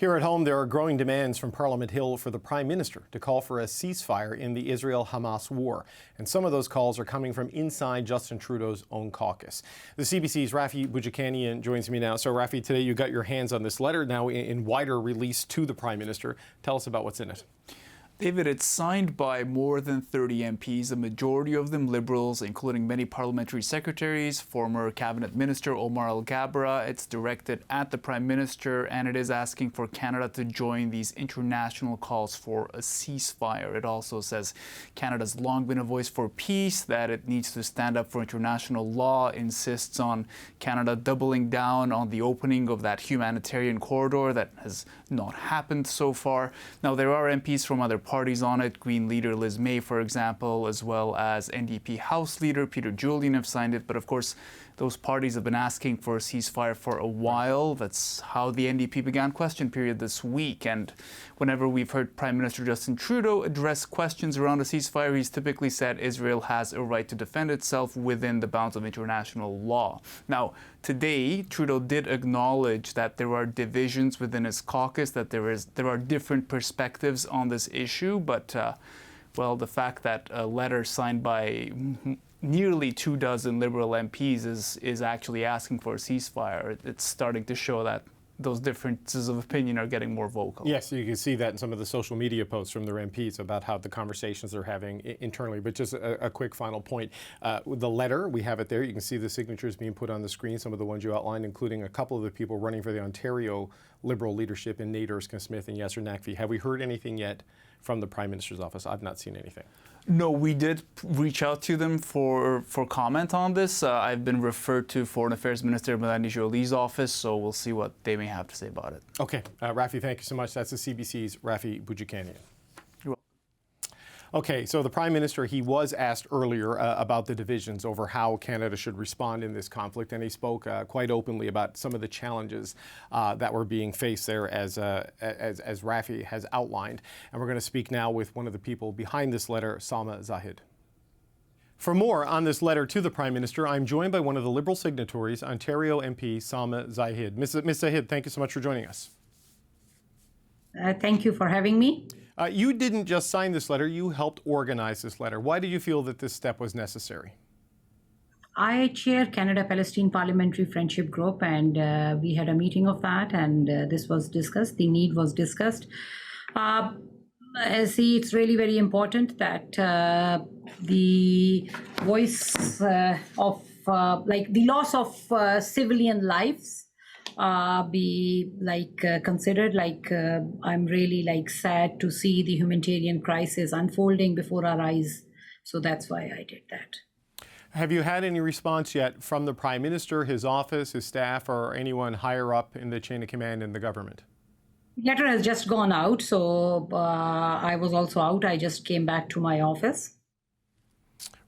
Here at home, there are growing demands from Parliament Hill for the Prime Minister to call for a ceasefire in the Israel-Hamas war. And some of those calls are coming from inside Justin Trudeau's own caucus. The CBC's Rafi Boudjikanian joins me now. So, Rafi, today you got your hands on this letter now in wider release to the Prime Minister. Tell us about what's in it. David, it's signed by more than 30 MPs, a majority of them Liberals, including many parliamentary secretaries, former Cabinet Minister Omar Al-Gabra. It's directed at the Prime Minister, and it is asking for Canada to join these international calls for a ceasefire. It also says Canada's long been a voice for peace, that it needs to stand up for international law, insists on Canada doubling down on the opening of that humanitarian corridor that has not happened so far. Now, there are MPs from other parties on it. Green leader Liz May, for example, as well as NDP House leader Peter Julian have signed it. But of course, those parties have been asking for a ceasefire for a while. That's how the NDP began question period this week. And whenever we've heard Prime Minister Justin Trudeau address questions around a ceasefire, he's typically said Israel has a right to defend itself within the bounds of international law. Now, today, Trudeau did acknowledge that there are divisions within his caucus, that there are different perspectives on this issue. But, well, the fact that a letter signed by nearly 24 Liberal MPs is actually asking for a ceasefire, it's starting to show that those differences of opinion are getting more vocal. Yes, you can see that in some of the social media posts from their MPs about how the conversations they're having internally. But just a quick final point. The letter, we have it there. You can see the signatures being put on the screen, some of the ones you outlined, including a couple of the people running for the Ontario Liberal leadership in Nate Erskine-Smith and Yasser Naqvi. Have we heard anything yet from the Prime Minister's office? I've not seen anything. No, we did reach out to them for comment on this. I've been referred to Foreign Affairs Minister Melanie Joly's office, so we'll see what they may have to say about it. Okay. Rafi, thank you so much. That's the CBC's Rafi Boudjikanian. Okay, so the Prime Minister, he was asked earlier about the divisions over how Canada should respond in this conflict, and he spoke quite openly about some of the challenges that were being faced there as Rafi has outlined. And we're going to speak now with one of the people behind this letter, Salma Zahid. For more on this letter to the Prime Minister, I'm joined by one of the Liberal signatories, Ontario MP Salma Zahid. Ms. Zahid, thank you so much for joining us. Thank you for having me. You didn't just sign this letter, you helped organize this letter. Why did you feel that this step was necessary? I chair Canada-Palestine Parliamentary Friendship Group, and we had a meeting of that, and this was discussed, the need was discussed. See, it's really very important that the voice of, the loss of civilian lives be considered. I'm really sad to see the humanitarian crisis unfolding before our eyes. So that's why I did that. Have you had any response yet from the Prime Minister, his office, his staff, or anyone higher up in the chain of command in the government? The letter has just gone out, so I was also out. I just came back to my office.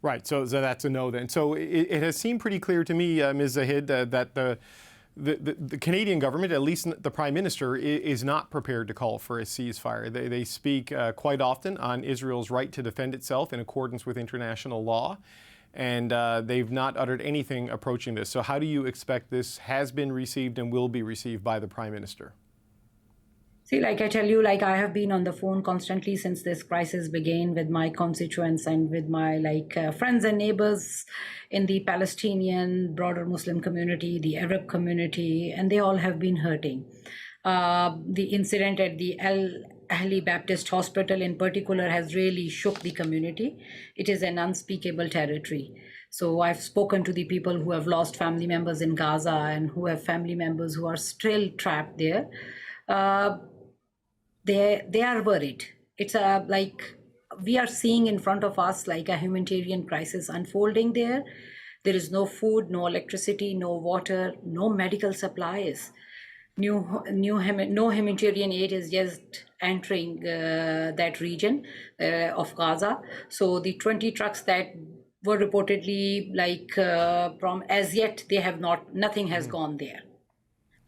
Right, so that's a no then. So it has seemed pretty clear to me, Ms. Zahid, that the Canadian government, at least the Prime Minister, is not prepared to call for a ceasefire. They speak quite often on Israel's right to defend itself in accordance with international law, and they've not uttered anything approaching this. So how do you expect this has been received and will be received by the Prime Minister? See, like I tell you, I have been on the phone constantly since this crisis began with my constituents and with my friends and neighbors in the Palestinian, broader Muslim community, the Arab community, and they all have been hurting. The incident at the Al Ahli Baptist Hospital in particular has really shook the community. It is an unspeakable territory. So I've spoken to the people who have lost family members in Gaza and who have family members who are still trapped there. They are worried. It's we are seeing in front of us a humanitarian crisis unfolding there. There is no food, no electricity, no water, no medical supplies. No humanitarian aid is just entering that region of Gaza. So the 20 trucks that were reportedly from, as yet they have nothing has gone there.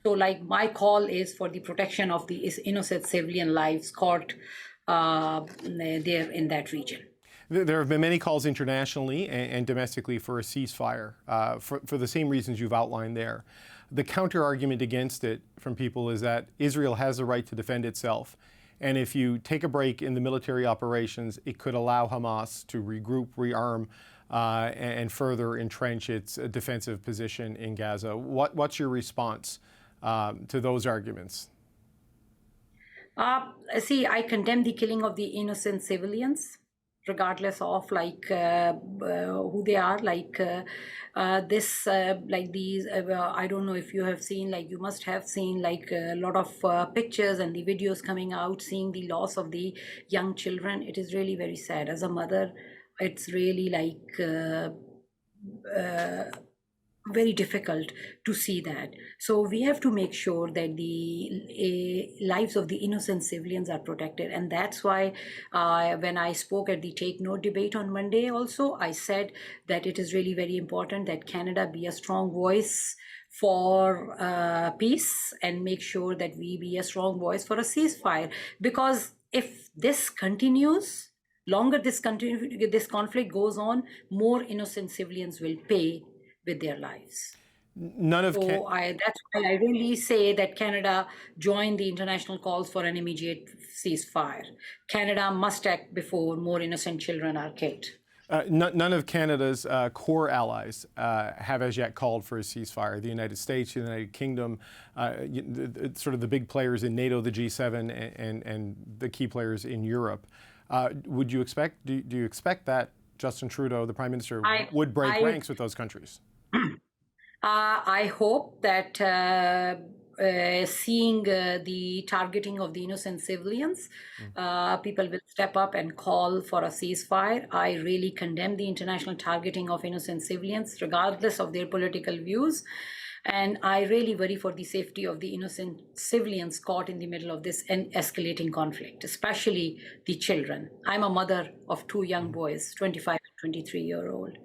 So my call is for the protection of the innocent civilian lives caught there in that region. There have been many calls internationally and domestically for a ceasefire for the same reasons you've outlined there. The counter argument against it from people is that Israel has the right to defend itself. And if you take a break in the military operations, it could allow Hamas to regroup, rearm, and further entrench its defensive position in Gaza. What's your response to those arguments? See, I condemn the killing of the innocent civilians, regardless of who they are. These. I don't know if you have seen. You must have seen a lot of pictures and the videos coming out, seeing the loss of the young children. It is really very sad. As a mother, it's really very difficult to see that. So we have to make sure that the lives of the innocent civilians are protected. And that's why when I spoke at the Take Note debate on Monday also, I said that it is really very important that Canada be a strong voice for peace and make sure that we be a strong voice for a ceasefire. Because if this continues, longer this conflict goes on, more innocent civilians will pay with their lives. That's why I really say that Canada join the international calls for an immediate ceasefire. Canada must act before more innocent children are killed. None of Canada's core allies have as yet called for a ceasefire. The United States, the United Kingdom, sort of the big players in NATO, the G7, and the key players in Europe. Do you expect that Justin Trudeau, the Prime Minister, would break ranks with those countries? I hope that seeing the targeting of the innocent civilians, people will step up and call for a ceasefire. I really condemn the international targeting of innocent civilians, regardless of their political views. And I really worry for the safety of the innocent civilians caught in the middle of this escalating conflict, especially the children. I'm a mother of two young boys, 25 and 23-year-old.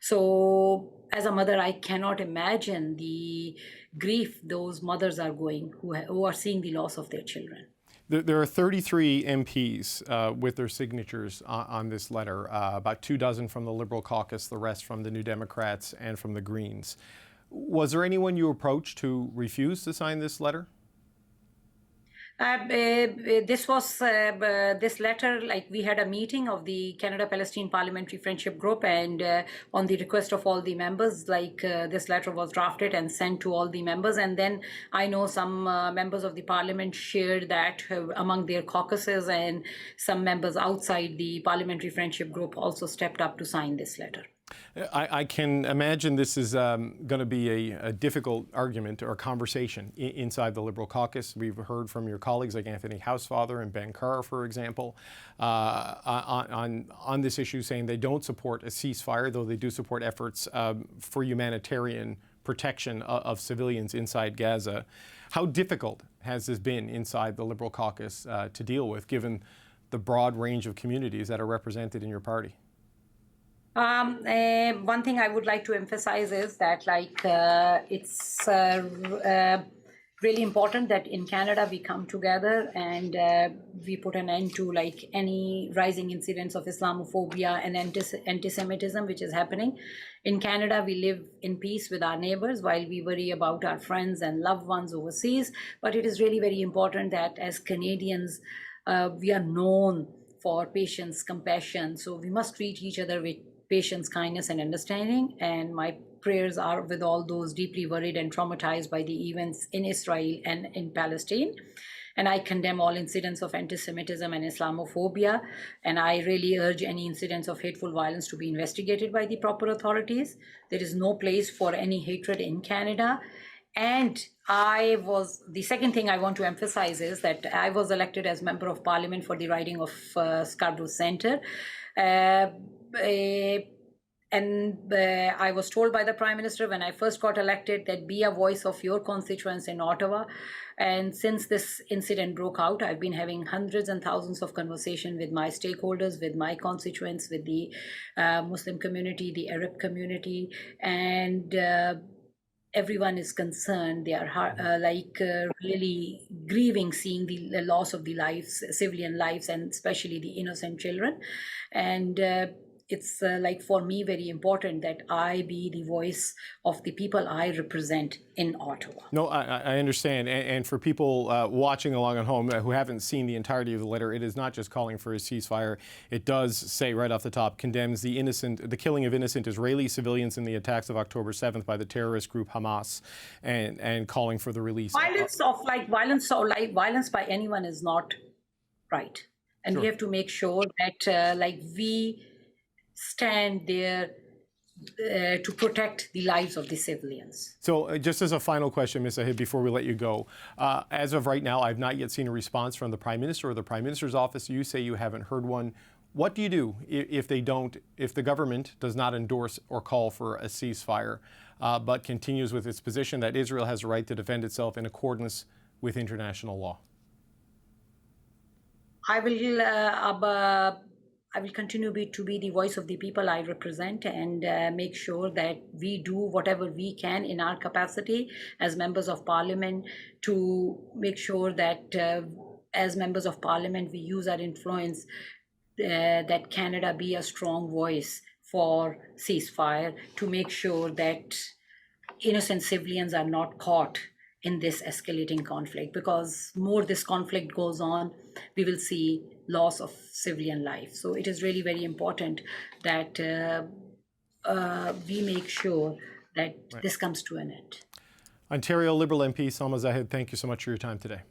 So as a mother, I cannot imagine the grief those mothers are going who are seeing the loss of their children. There are 33 MPs with their signatures on this letter, about 24 from the Liberal caucus, the rest from the New Democrats and from the Greens. Was there anyone you approached who refused to sign this letter? This letter, we had a meeting of the Canada-Palestine Parliamentary Friendship Group, and on the request of all the members, this letter was drafted and sent to all the members. And then I know some members of the parliament shared that among their caucuses, and some members outside the Parliamentary Friendship Group also stepped up to sign this letter. I can imagine this is going to be a difficult argument or conversation inside the Liberal caucus. We've heard from your colleagues like Anthony Housefather and Ben Carr, for example, on this issue, saying they don't support a ceasefire, though they do support efforts for humanitarian protection of civilians inside Gaza. How difficult has this been inside the Liberal caucus to deal with, given the broad range of communities that are represented in your party? One thing I would like to emphasize is that it's really important that in Canada we come together and we put an end to any rising incidents of Islamophobia and anti-Semitism which is happening. In Canada, we live in peace with our neighbors while we worry about our friends and loved ones overseas. But it is really very important that as Canadians, we are known for patience, compassion. So we must treat each other with patience, kindness, and understanding. And my prayers are with all those deeply worried and traumatized by the events in Israel and in Palestine. And I condemn all incidents of anti-Semitism and Islamophobia. And I really urge any incidents of hateful violence to be investigated by the proper authorities. There is no place for any hatred in Canada. And the second thing I want to emphasize is that I was elected as Member of Parliament for the riding of Scarborough Centre. I was told by the Prime Minister when I first got elected that be a voice of your constituents in Ottawa. And since this incident broke out, I've been having hundreds and thousands of conversations with my stakeholders, with my constituents, with the Muslim community, the Arab community, and everyone is concerned. They are really grieving seeing the loss of the lives, civilian lives, and especially the innocent children. And it's like for me very important that I be the voice of the people I represent in Ottawa. No, I understand. And for people watching along at home who haven't seen the entirety of the letter, it is not just calling for a ceasefire. It does say right off the top, condemns the killing of innocent Israeli civilians in the attacks of October 7th by the terrorist group Hamas, and calling for the release. Violence by anyone is not right. And we have to make sure that we stand there to protect the lives of the civilians. So just as a final question, Ms. Zahid, before we let you go, as of right now, I've not yet seen a response from the Prime Minister or the Prime Minister's office. You say you haven't heard one. What do you do if the government does not endorse or call for a ceasefire, but continues with its position that Israel has a right to defend itself in accordance with international law? I will continue to be the voice of the people I represent, and make sure that we do whatever we can in our capacity as members of parliament to make sure that as members of parliament we use our influence that Canada be a strong voice for ceasefire, to make sure that innocent civilians are not caught in this escalating conflict, because more this conflict goes on, we will see loss of civilian life. So it is really very important that we make sure that this comes to an end. Ontario Liberal MP Salma Zahid, thank you so much for your time today.